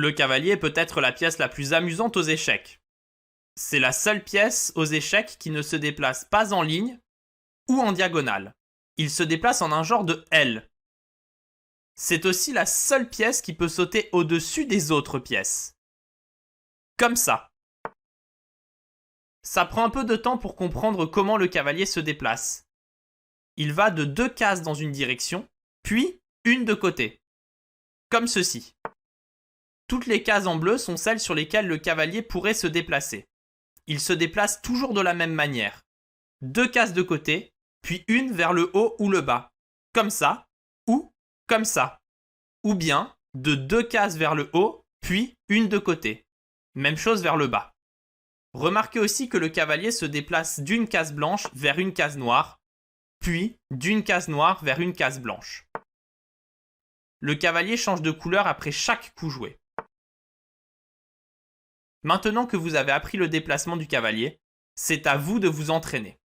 Le cavalier peut être la pièce la plus amusante aux échecs. C'est la seule pièce aux échecs qui ne se déplace pas en ligne ou en diagonale. Il se déplace en un genre de L. C'est aussi la seule pièce qui peut sauter au-dessus des autres pièces. Comme ça. Ça prend un peu de temps pour comprendre comment le cavalier se déplace. Il va de 2 cases dans une direction, puis une de côté. Comme ceci. Toutes les cases en bleu sont celles sur lesquelles le cavalier pourrait se déplacer. Il se déplace toujours de la même manière. 2 cases de côté, puis une vers le haut ou le bas. Comme ça, ou comme ça. Ou bien de 2 cases vers le haut, puis une de côté. Même chose vers le bas. Remarquez aussi que le cavalier se déplace d'une case blanche vers une case noire, puis d'une case noire vers une case blanche. Le cavalier change de couleur après chaque coup joué. Maintenant que vous avez appris le déplacement du cavalier, c'est à vous de vous entraîner.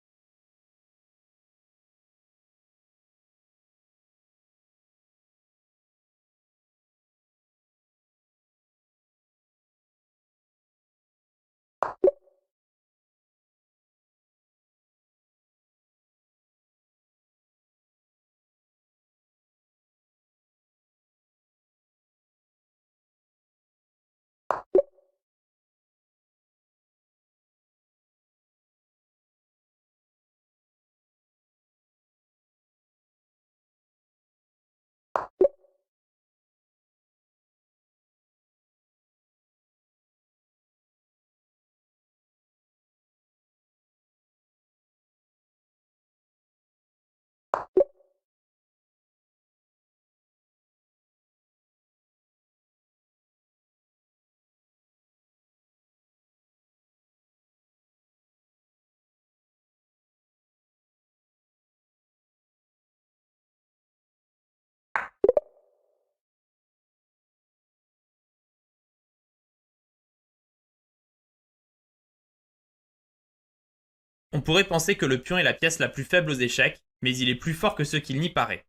On pourrait penser que le pion est la pièce la plus faible aux échecs, mais il est plus fort que ce qu'il n'y paraît.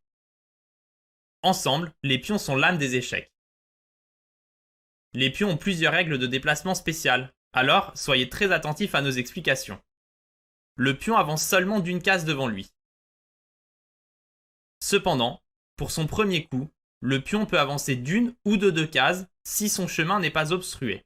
Ensemble, les pions sont l'âme des échecs. Les pions ont plusieurs règles de déplacement spéciales, alors soyez très attentifs à nos explications. Le pion avance seulement d'une case devant lui. Cependant, pour son premier coup, le pion peut avancer d'une ou de 2 cases si son chemin n'est pas obstrué.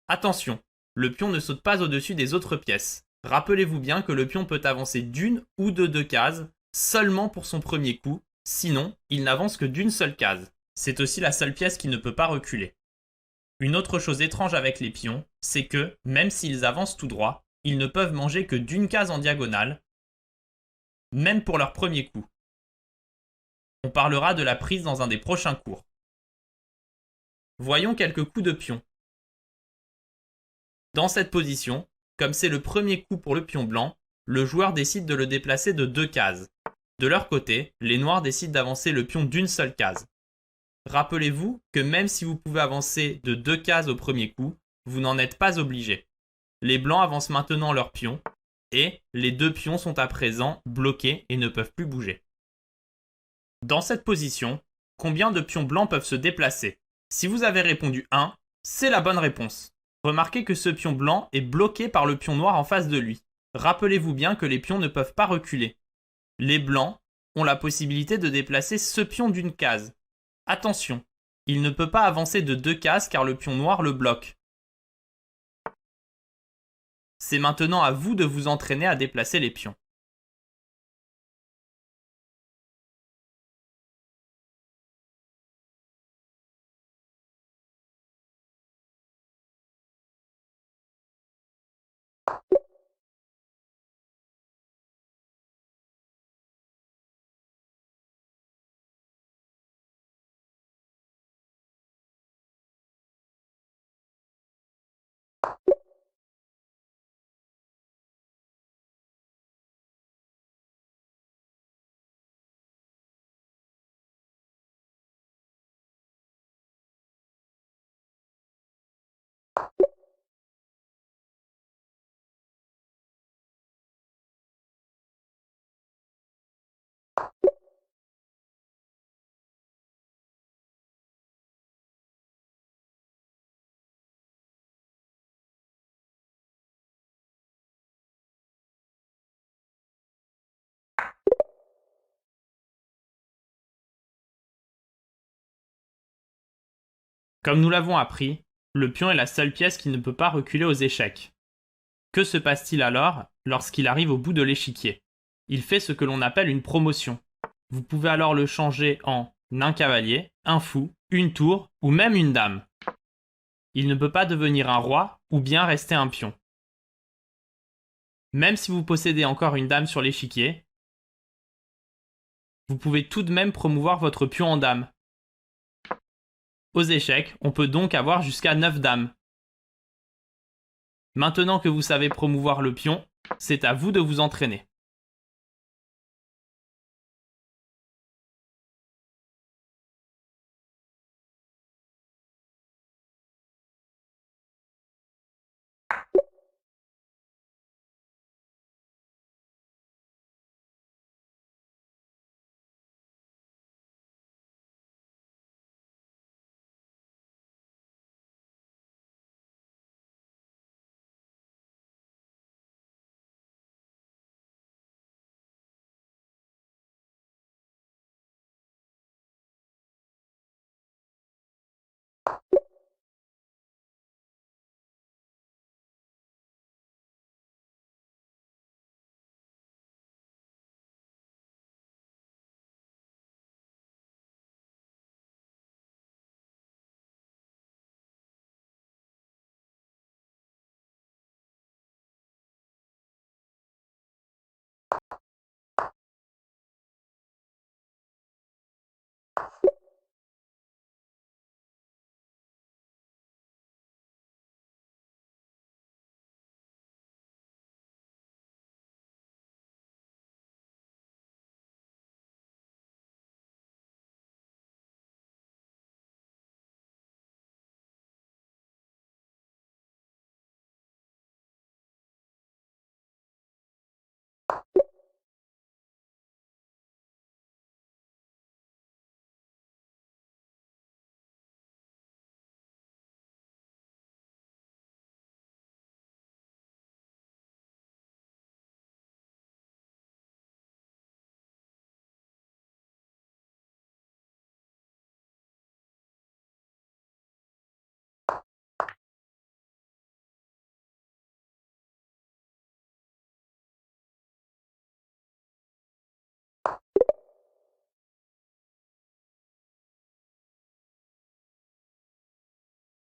Attention, le pion ne saute pas au-dessus des autres pièces. Rappelez-vous bien que le pion peut avancer d'une ou de 2 cases seulement pour son premier coup, sinon il n'avance que d'une seule case. C'est aussi la seule pièce qui ne peut pas reculer. Une autre chose étrange avec les pions, c'est que, même s'ils avancent tout droit, ils ne peuvent manger que d'une case en diagonale, même pour leur premier coup. On parlera de la prise dans un des prochains cours. Voyons quelques coups de pion. Dans cette position, comme c'est le premier coup pour le pion blanc, le joueur décide de le déplacer de 2 cases. De leur côté, les noirs décident d'avancer le pion d'une seule case. Rappelez-vous que même si vous pouvez avancer de 2 cases au premier coup, vous n'en êtes pas obligé. Les blancs avancent maintenant leur pion, et les 2 pions sont à présent bloqués et ne peuvent plus bouger. Dans cette position, combien de pions blancs peuvent se déplacer? Si vous avez répondu 1, c'est la bonne réponse. Remarquez que ce pion blanc est bloqué par le pion noir en face de lui. Rappelez-vous bien que les pions ne peuvent pas reculer. Les blancs ont la possibilité de déplacer ce pion d'une case. Attention, il ne peut pas avancer de 2 cases car le pion noir le bloque. C'est maintenant à vous de vous entraîner à déplacer les pions. Comme nous l'avons appris, le pion est la seule pièce qui ne peut pas reculer aux échecs. Que se passe-t-il alors lorsqu'il arrive au bout de l'échiquier? Il fait ce que l'on appelle une promotion. Vous pouvez alors le changer en un cavalier, un fou, une tour ou même une dame. Il ne peut pas devenir un roi ou bien rester un pion. Même si vous possédez encore une dame sur l'échiquier, vous pouvez tout de même promouvoir votre pion en dame. Aux échecs, on peut donc avoir jusqu'à 9 dames. Maintenant que vous savez promouvoir le pion, c'est à vous de vous entraîner.